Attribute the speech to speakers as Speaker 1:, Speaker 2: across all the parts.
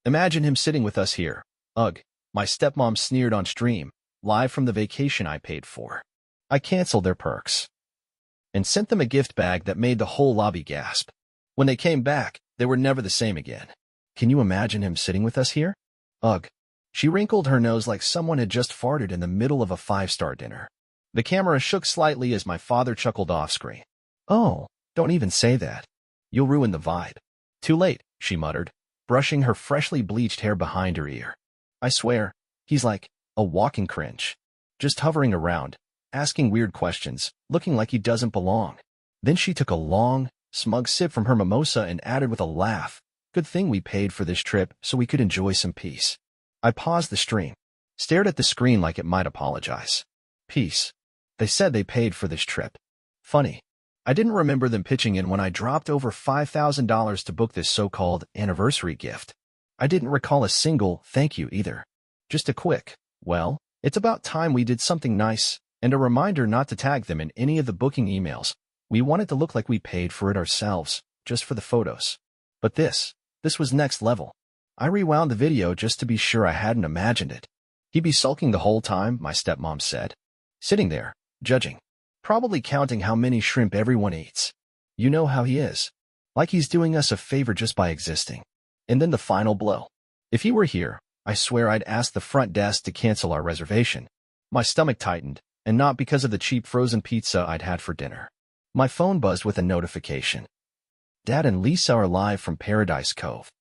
Speaker 1: Imagine him sitting with us here. Ugh, my stepmom sneered on stream, live from the vacation I paid for. I canceled their perks and sent them a gift bag that made the whole lobby gasp. When they came back, they were never the same again. Can you imagine him sitting with us here? Ugh. She wrinkled her nose like someone had just farted in the middle of a five-star dinner. The camera shook slightly as my father chuckled off-screen. Oh, don't even say that. You'll ruin the vibe. Too late, she muttered, brushing her freshly bleached hair behind her ear. I swear, he's like a walking cringe. Just hovering around, asking weird questions, looking like he doesn't belong. Then she took a long, smug sip from her mimosa and added with a laugh, "Good thing we paid for this trip so we could enjoy some peace." I paused the stream, stared at the screen like it might apologize. Peace. They said they paid for this trip. Funny. I didn't remember them pitching in when I dropped over $5,000 to book this so-called anniversary gift. I didn't recall a single thank you either. Just a quick, well, it's about time we did something nice, and a reminder not to tag them in any of the booking emails. We wanted to look like we paid for it ourselves, just for the photos. But this was next level. I rewound the video just to be sure I hadn't imagined it. He'd be sulking the whole time, my stepmom said. Sitting there, judging. Probably counting how many shrimp everyone eats. You know how he is. Like he's doing us a favor just by existing. And then the final blow. If he were here, I swear I'd ask the front desk to cancel our reservation. My stomach tightened, and not because of the cheap frozen pizza I'd had for dinner. My phone buzzed with a notification. Dad and Lisa are live from Paradise Cove.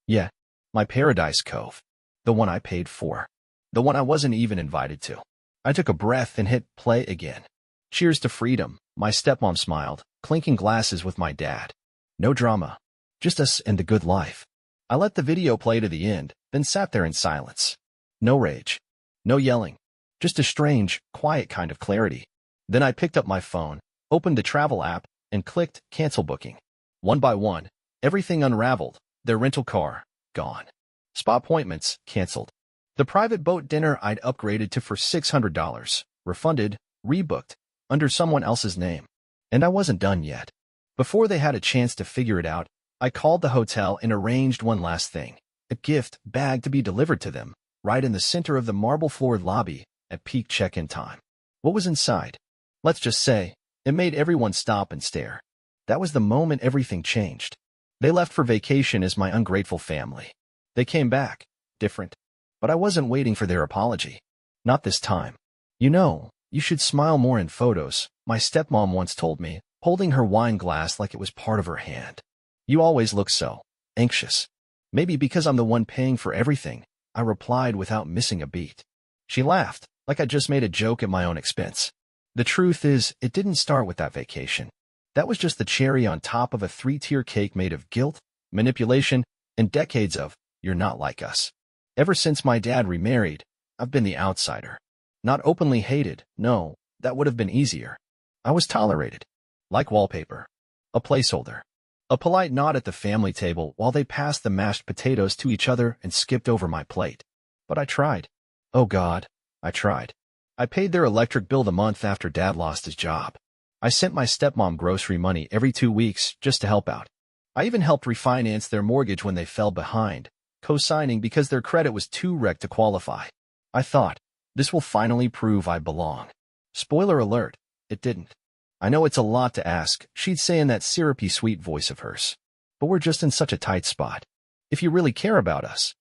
Speaker 1: Yeah, my Paradise Cove. The one I paid for. The one I wasn't even invited to. I took a breath and hit play again. Cheers to freedom, my stepmom smiled, clinking glasses with my dad. No drama. Just us and the good life. I let the video play to the end, then sat there in silence. No rage. No yelling. Just a strange, quiet kind of clarity. Then I picked up my phone, opened the travel app, and clicked cancel booking. One by one, everything unraveled. Their rental car, gone. Spa appointments, canceled. The private boat dinner I'd upgraded to for $600, refunded, rebooked, under someone else's name. And I wasn't done yet. Before they had a chance to figure it out, I called the hotel and arranged one last thing. A gift bag to be delivered to them, right in the center of the marble-floored lobby, at peak check-in time. What was inside? Let's just say, it made everyone stop and stare. That was the moment everything changed. They left for vacation as my ungrateful family. They came back, different. But I wasn't waiting for their apology. Not this time. You know, you should smile more in photos, my stepmom once told me, holding her wine glass like it was part of her hand. You always look so anxious. Maybe because I'm the one paying for everything, I replied without missing a beat. She laughed, like I just made a joke at my own expense. The truth is, it didn't start with that vacation. That was just the cherry on top of a three-tier cake made of guilt, manipulation, and decades of, "You're not like us." Ever since my dad remarried, I've been the outsider. Not openly hated, no, that would have been easier. I was tolerated. Like wallpaper. A placeholder. A polite nod at the family table while they passed the mashed potatoes to each other and skipped over my plate. But I tried. Oh God, I tried. I paid their electric bill the month after Dad lost his job. I sent my stepmom grocery money every 2 weeks just to help out. I even helped refinance their mortgage when they fell behind, co-signing because their credit was too wrecked to qualify. I thought, this will finally prove I belong. Spoiler alert, it didn't. I know it's a lot to ask, she'd say in that syrupy sweet voice of hers. But we're just in such a tight spot. If you really care about us.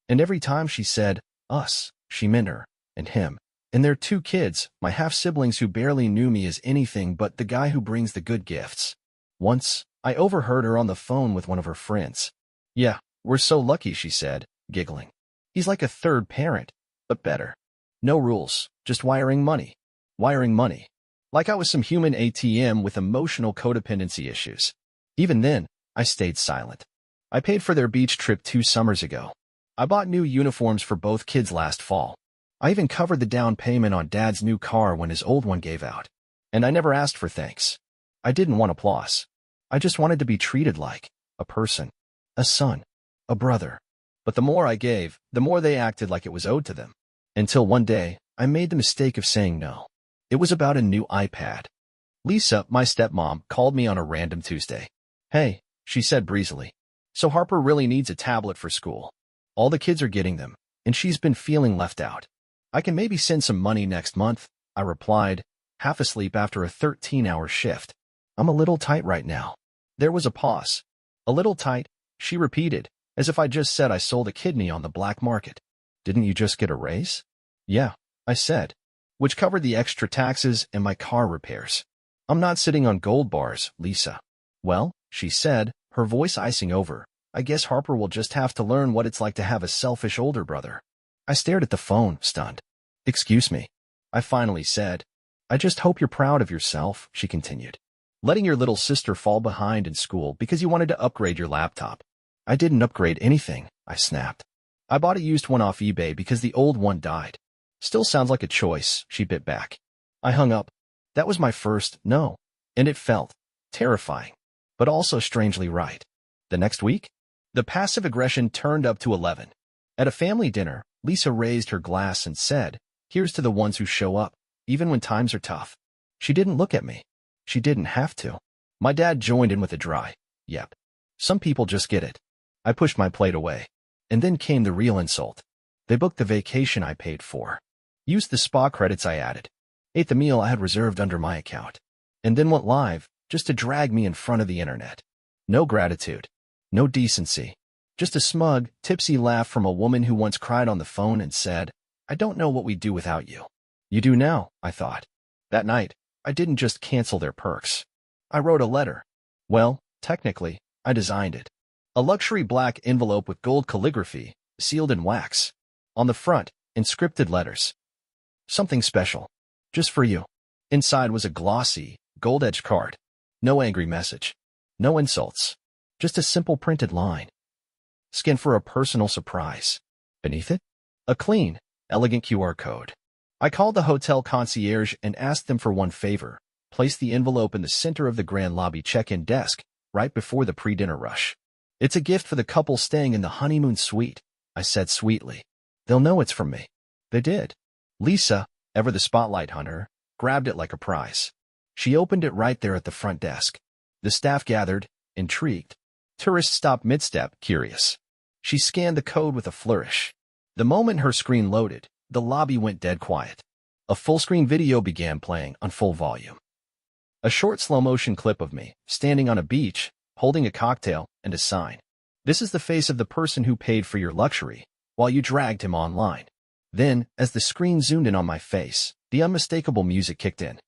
Speaker 1: And every time she said, us, she meant her, and him. And their 2 kids, my half-siblings who barely knew me as anything but the guy who brings the good gifts. Once, I overheard her on the phone with one of her friends. Yeah, we're so lucky, she said, giggling. He's like a third parent, but better. No rules, just wiring money. Wiring money. Like I was some human ATM with emotional codependency issues. Even then, I stayed silent. I paid for their beach trip 2 summers ago. I bought new uniforms for both kids last fall. I even covered the down payment on Dad's new car when his old one gave out. And I never asked for thanks. I didn't want applause. I just wanted to be treated like a person, a son, a brother. But the more I gave, the more they acted like it was owed to them. Until one day, I made the mistake of saying no. It was about a new iPad. Lisa, my stepmom, called me on a random Tuesday. Hey, she said breezily. So Harper really needs a tablet for school. All the kids are getting them, and she's been feeling left out. I can maybe send some money next month, I replied, half asleep after a 13-hour shift. I'm a little tight right now. There was a pause. A little tight, she repeated, as if I just said I sold a kidney on the black market. Didn't you just get a raise? Yeah, I said, which covered the extra taxes and my car repairs. I'm not sitting on gold bars, Lisa. Well, she said, her voice icing over, I guess Harper will just have to learn what it's like to have a selfish older brother. I stared at the phone, stunned. Excuse me, I finally said. I just hope you're proud of yourself, she continued. Letting your little sister fall behind in school because you wanted to upgrade your laptop. I didn't upgrade anything, I snapped. I bought a used one off eBay because the old one died. Still sounds like a choice, she bit back. I hung up. That was my first no, and it felt terrifying, but also strangely right. The next week, the passive aggression turned up to 11. At a family dinner, Lisa raised her glass and said, here's to the ones who show up, even when times are tough. She didn't look at me. She didn't have to. My dad joined in with a dry, yep. Some people just get it. I pushed my plate away. And then came the real insult. They booked the vacation I paid for. Used the spa credits I added. Ate the meal I had reserved under my account. And then went live, just to drag me in front of the internet. No gratitude. No decency. Just a smug, tipsy laugh from a woman who once cried on the phone and said, I don't know what we'd do without you. You do now, I thought. That night, I didn't just cancel their perks. I wrote a letter. Well, technically, I designed it. A luxury black envelope with gold calligraphy, sealed in wax. On the front, inscripted letters. Something special. Just for you. Inside was a glossy, gold-edged card. No angry message. No insults. Just a simple printed line. Skin for a personal surprise. Beneath it, a clean, elegant QR code. I called the hotel concierge and asked them for one favor. Place the envelope in the center of the grand lobby check-in desk, right before the pre-dinner rush. It's a gift for the couple staying in the honeymoon suite, I said sweetly. They'll know it's from me. They did. Lisa, ever the spotlight hunter, grabbed it like a prize. She opened it right there at the front desk. The staff gathered, intrigued. Tourists stopped mid-step, curious. She scanned the code with a flourish. The moment her screen loaded, the lobby went dead quiet. A full-screen video began playing on full volume. A short slow-motion clip of me, standing on a beach, holding a cocktail and a sign. This is the face of the person who paid for your luxury, while you dragged him online. Then, as the screen zoomed in on my face, the unmistakable music kicked in.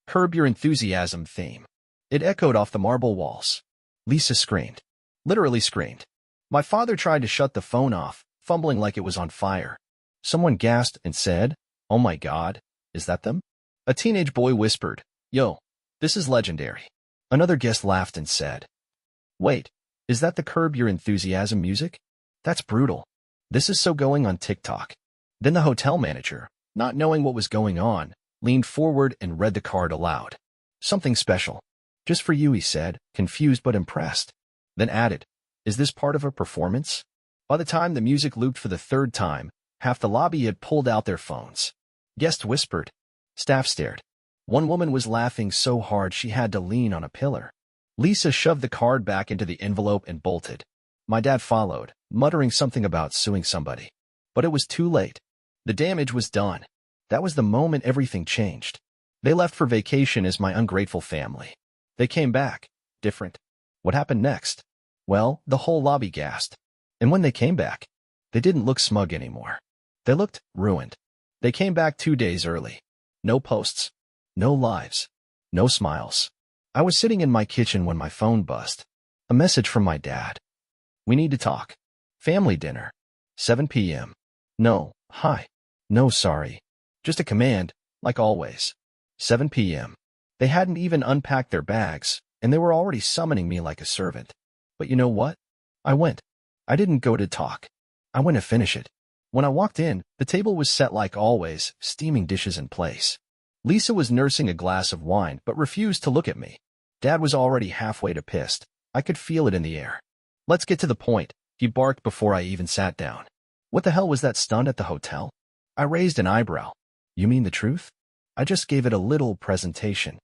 Speaker 1: Curb Your Enthusiasm theme. It echoed off the marble walls. Lisa screamed. Literally screamed. My father tried to shut the phone off, fumbling like it was on fire. Someone gasped and said, Oh my God, is that them? A teenage boy whispered, Yo, this is legendary. Another guest laughed and said, Wait, is that the Curb Your Enthusiasm music? That's brutal. This is so going on TikTok. Then the hotel manager, not knowing what was going on, leaned forward and read the card aloud. Something special. Just for you, he said, confused but impressed. Then added, Is this part of a performance? By the time the music looped for the third time, half the lobby had pulled out their phones. Guests whispered. Staff stared. One woman was laughing so hard she had to lean on a pillar. Lisa shoved the card back into the envelope and bolted. My dad followed, muttering something about suing somebody. But it was too late. The damage was done. That was the moment everything changed. They left for vacation as my ungrateful family. They came back, different. What happened next? Well, the whole lobby gasped. And when they came back, they didn't look smug anymore. They looked ruined. They came back 2 days early. No posts. No lives. No smiles. I was sitting in my kitchen when my phone buzzed. A message from my dad. We need to talk. Family dinner. 7 p.m. No, hi. No, sorry. Just a command, like always. 7 p.m. They hadn't even unpacked their bags, and they were already summoning me like a servant. But you know what? I went. I didn't go to talk. I went to finish it. When I walked in, the table was set like always, steaming dishes in place. Lisa was nursing a glass of wine but refused to look at me. Dad was already halfway to pissed. I could feel it in the air. Let's get to the point, he barked before I even sat down. What the hell was that stunt at the hotel? I raised an eyebrow. You mean the truth? I just gave it a little presentation.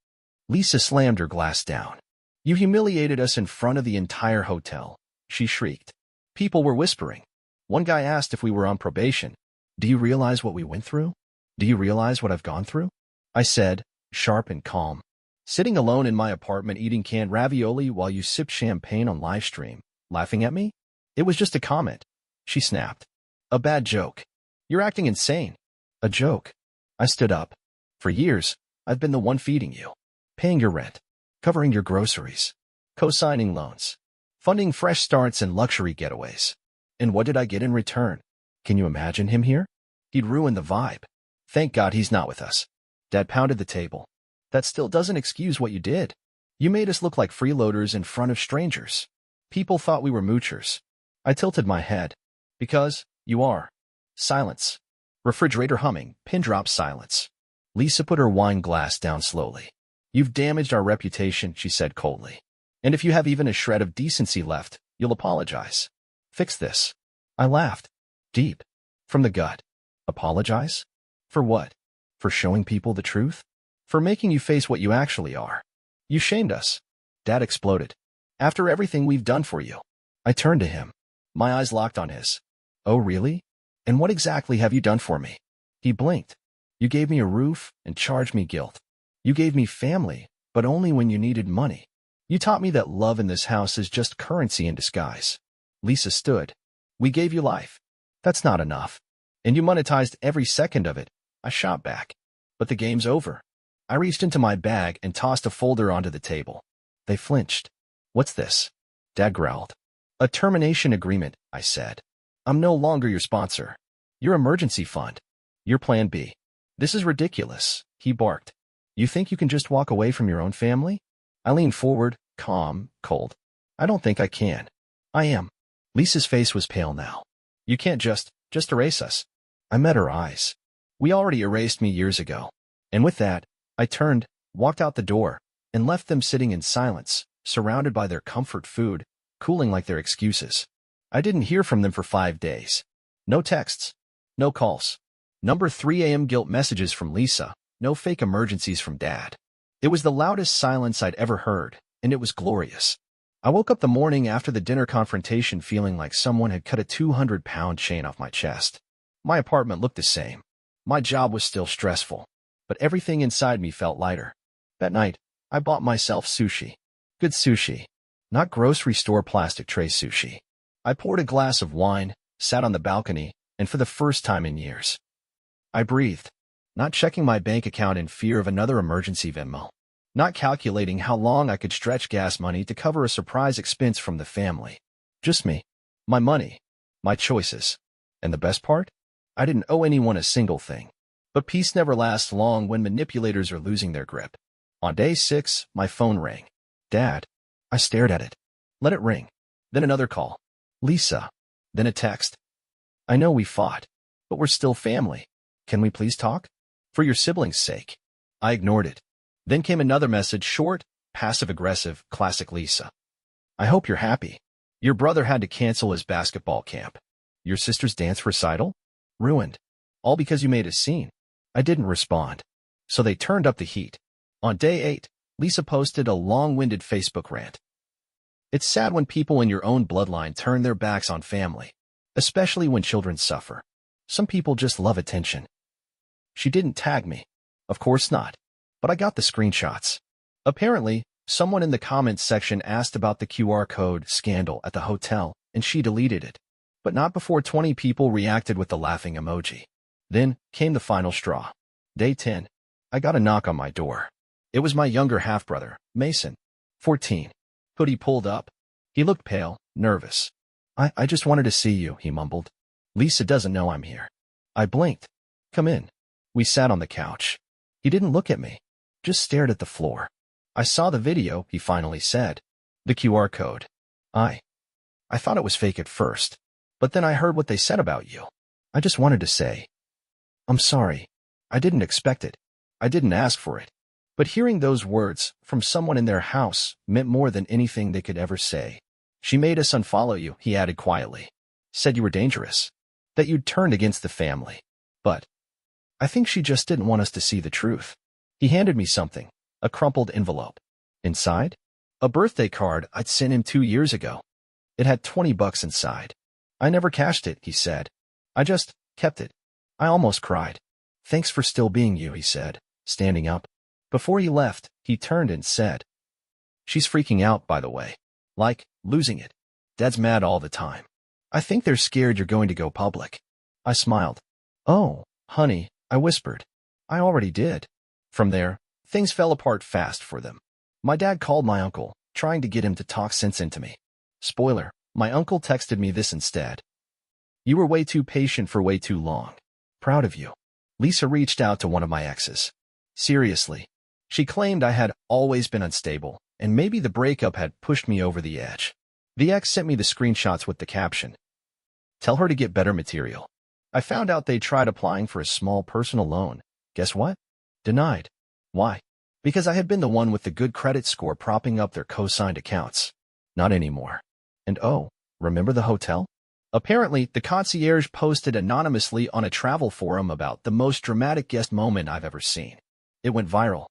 Speaker 1: Lisa slammed her glass down. You humiliated us in front of the entire hotel. she shrieked. People were whispering. One guy asked if we were on probation. Do you realize what we went through? Do you realize what I've gone through? I said, sharp and calm. Sitting alone in my apartment eating canned ravioli while you sip champagne on live stream, laughing at me? It was just a comment. She snapped. A bad joke. You're acting insane. A joke. I stood up. For years, I've been the one feeding you, paying your rent, covering your groceries, co-signing loans, funding fresh starts and luxury getaways. And what did I get in return? Can you imagine him here? He'd ruin the vibe. Thank God he's not with us. Dad pounded the table. That still doesn't excuse what you did. You made us look like freeloaders in front of strangers. People thought we were moochers. I tilted my head. Because you are. Silence. Refrigerator humming, pin drop silence. Lisa put her wine glass down slowly. You've damaged our reputation, she said coldly. And if you have even a shred of decency left, you'll apologize. Fix this. I laughed. Deep. From the gut. Apologize? For what? For showing people the truth? For making you face what you actually are. You shamed us. Dad exploded. After everything we've done for you. I turned to him. My eyes locked on his. Oh, really? And what exactly have you done for me? He blinked. You gave me a roof and charged me guilt. You gave me family, but only when you needed money. You taught me that love in this house is just currency in disguise. Lisa stood. We gave you life. That's not enough. And you monetized every second of it. I shot back. But the game's over. I reached into my bag and tossed a folder onto the table. They flinched. What's this? Dad growled. A termination agreement, I said. I'm no longer your sponsor. Your emergency fund. Your plan B. This is ridiculous, he barked. You think you can just walk away from your own family? I leaned forward, calm, cold. I don't think I can. I am. Lisa's face was pale now. You can't just erase us. I met her eyes. We already erased me years ago. And with that, I turned, walked out the door, and left them sitting in silence, surrounded by their comfort food, cooling like their excuses. I didn't hear from them for 5 days. No texts. No calls. Number 3 a.m. guilt messages from Lisa. No fake emergencies from Dad. It was the loudest silence I'd ever heard, and it was glorious. I woke up the morning after the dinner confrontation feeling like someone had cut a 200-pound chain off my chest. My apartment looked the same. My job was still stressful, but everything inside me felt lighter. That night, I bought myself sushi. Good sushi. Not grocery store plastic tray sushi. I poured a glass of wine, sat on the balcony, and for the first time in years, I breathed, not checking my bank account in fear of another emergency Venmo, not calculating how long I could stretch gas money to cover a surprise expense from the family. Just me, my money, my choices. And the best part? I didn't owe anyone a single thing. But peace never lasts long when manipulators are losing their grip. On day 6, my phone rang. Dad. I stared at it. Let it ring. Then another call. Lisa. Then a text. I know we fought, but we're still family. Can we please talk? For your siblings' sake. I ignored it. Then came another message, short, passive-aggressive, classic Lisa. I hope you're happy. Your brother had to cancel his basketball camp. Your sister's dance recital? Ruined. All because you made a scene. I didn't respond. So they turned up the heat. On day 8, Lisa posted a long-winded Facebook rant. It's sad when people in your own bloodline turn their backs on family, especially when children suffer. Some people just love attention. She didn't tag me. Of course not. But I got the screenshots. Apparently, someone in the comments section asked about the QR code scandal at the hotel, and she deleted it. But not before 20 people reacted with the laughing emoji. Then came the final straw. Day 10. I got a knock on my door. It was my younger half-brother, Mason, 14. Hoodie pulled up. He looked pale, nervous. I just wanted to see you, he mumbled. Lisa doesn't know I'm here. I blinked. Come in. We sat on the couch. He didn't look at me, just stared at the floor. I saw the video, he finally said. The QR code. I thought it was fake at first, but then I heard what they said about you. I just wanted to say, I'm sorry. I didn't expect it. I didn't ask for it. But hearing those words from someone in their house meant more than anything they could ever say. She made us unfollow you, he added quietly. Said you were dangerous. That you'd turned against the family. But I think she just didn't want us to see the truth. He handed me something, a crumpled envelope. Inside? A birthday card I'd sent him 2 years ago. It had 20 bucks inside. I never cashed it, he said. I just kept it. I almost cried. Thanks for still being you, he said, standing up. Before he left, he turned and said, She's freaking out, by the way. Like, losing it. Dad's mad all the time. I think they're scared you're going to go public. I smiled. Oh, honey, I whispered. I already did. From there, things fell apart fast for them. My dad called my uncle, trying to get him to talk sense into me. Spoiler, my uncle texted me this instead. You were way too patient for way too long. Proud of you. Lisa reached out to one of my exes. Seriously. She claimed I had always been unstable, and maybe the breakup had pushed me over the edge. The ex sent me the screenshots with the caption, Tell her to get better material. I found out they tried applying for a small personal loan. Guess what? Denied. Why? Because I had been the one with the good credit score propping up their co-signed accounts. Not anymore. And oh, remember the hotel? Apparently, the concierge posted anonymously on a travel forum about the most dramatic guest moment I've ever seen. It went viral.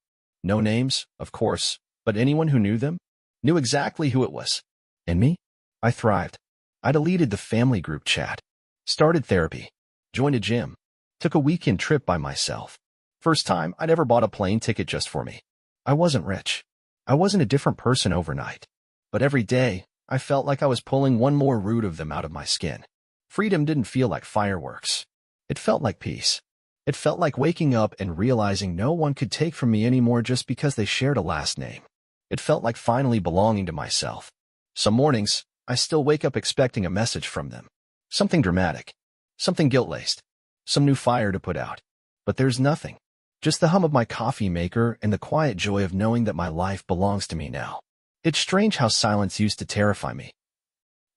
Speaker 1: No names, of course, but anyone who knew them knew exactly who it was. And me? I thrived. I deleted the family group chat, started therapy, joined a gym, took a weekend trip by myself. First time I'd ever bought a plane ticket just for me. I wasn't rich. I wasn't a different person overnight. But every day, I felt like I was pulling one more root of them out of my skin. Freedom didn't feel like fireworks. It felt like peace. It felt like waking up and realizing no one could take from me anymore just because they shared a last name. It felt like finally belonging to myself. Some mornings, I still wake up expecting a message from them. Something dramatic. Something guilt-laced. Some new fire to put out. But there's nothing. Just the hum of my coffee maker and the quiet joy of knowing that my life belongs to me now. It's strange how silence used to terrify me.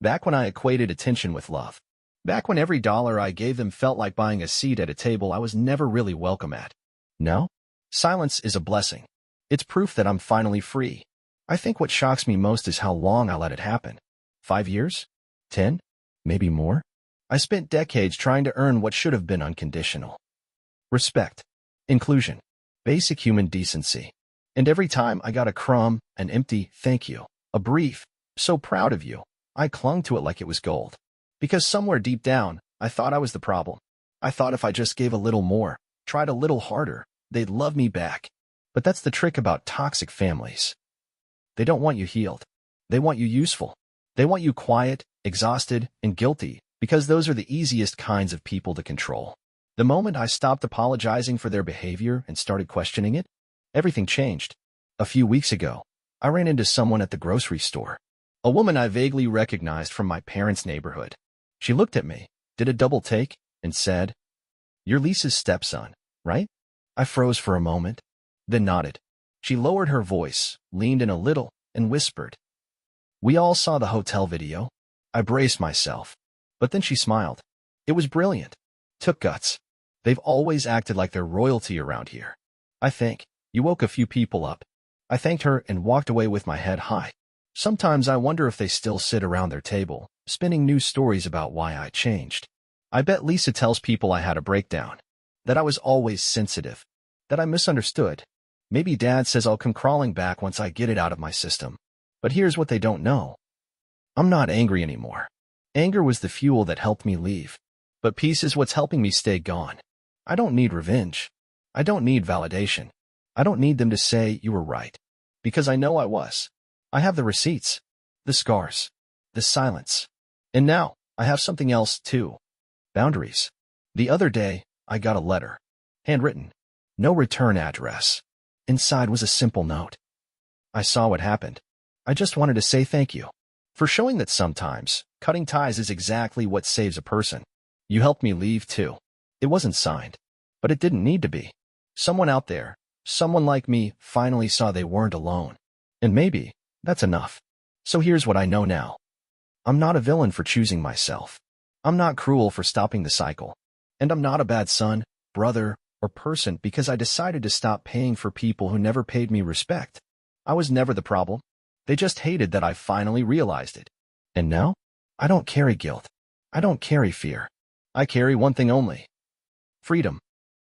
Speaker 1: Back when I equated attention with love. Back when every dollar I gave them felt like buying a seat at a table I was never really welcome at. Now, silence is a blessing. It's proof that I'm finally free. I think what shocks me most is how long I let it happen. 5 years? 10? Maybe more? I spent decades trying to earn what should have been unconditional. Respect. Inclusion. Basic human decency. And every time I got a crumb, an empty thank you, a brief, so proud of you, I clung to it like it was gold. Because somewhere deep down, I thought I was the problem. I thought if I just gave a little more, tried a little harder, they'd love me back. But that's the trick about toxic families. They don't want you healed. They want you useful. They want you quiet, exhausted, and guilty, because those are the easiest kinds of people to control. The moment I stopped apologizing for their behavior and started questioning it, everything changed. A few weeks ago, I ran into someone at the grocery store. A woman I vaguely recognized from my parents' neighborhood. She looked at me, did a double take, and said, You're Lisa's stepson, right? I froze for a moment, then nodded. She lowered her voice, leaned in a little, and whispered, We all saw the hotel video. I braced myself. But then she smiled. It was brilliant. Took guts. They've always acted like they're royalty around here. I think you woke a few people up. I thanked her and walked away with my head high. Sometimes I wonder if they still sit around their table, spinning new stories about why I changed. I bet Lisa tells people I had a breakdown, that I was always sensitive, that I misunderstood. Maybe Dad says I'll come crawling back once I get it out of my system. But here's what they don't know. I'm not angry anymore. Anger was the fuel that helped me leave. But peace is what's helping me stay gone. I don't need revenge. I don't need validation. I don't need them to say you were right. Because I know I was. I have the receipts, the scars, the silence. And now, I have something else, too. Boundaries. The other day, I got a letter. Handwritten. No return address. Inside was a simple note. I saw what happened. I just wanted to say thank you. For showing that sometimes, cutting ties is exactly what saves a person. You helped me leave, too. It wasn't signed. But it didn't need to be. Someone out there, someone like me, finally saw they weren't alone. And maybe, that's enough. So here's what I know now. I'm not a villain for choosing myself. I'm not cruel for stopping the cycle. And I'm not a bad son, brother, or person because I decided to stop paying for people who never paid me respect. I was never the problem. They just hated that I finally realized it. And now, I don't carry guilt. I don't carry fear. I carry one thing only. Freedom.